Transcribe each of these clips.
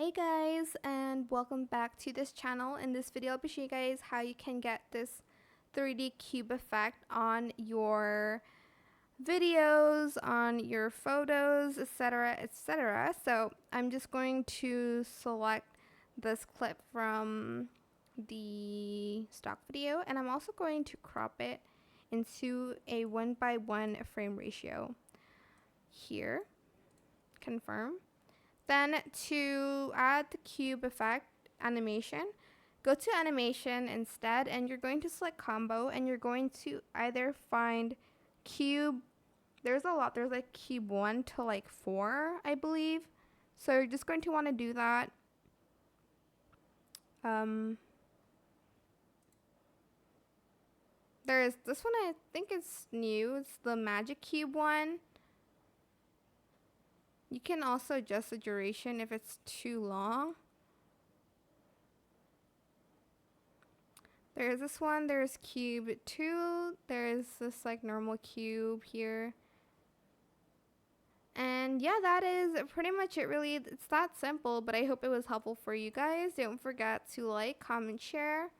Hey guys, and welcome back to this channel. In this video I'll be showing you guys how you can get this 3D cube effect on your videos, on your photos, etc, etc. So I'm just going to select this clip from the stock video, and I'm also going to crop it into a 1:1 frame ratio. Here, confirm. Then to add the cube effect animation, go to animation instead, and you're going to select combo, and you're going to either find cube, there's like cube 1 to like 4, I believe. So you're just going to want to do that. There's this one, I think it's new, it's the magic cube one. You can also adjust the duration if it's too long. There's this one, there's cube 2, there's this like normal cube here. And yeah, that is pretty much it really. It's that simple, but I hope it was helpful for you guys. Don't forget to like, comment, share,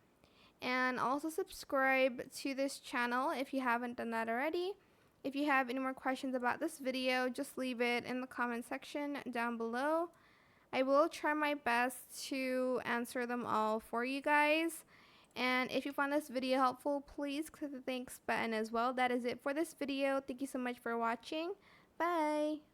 and also subscribe to this channel if you haven't done that already. If you have any more questions about this video, just leave it in the comment section down below. I will try my best to answer them all for you guys. And if you found this video helpful, please click the thanks button as well. That is it for this video. Thank you so much for watching. Bye.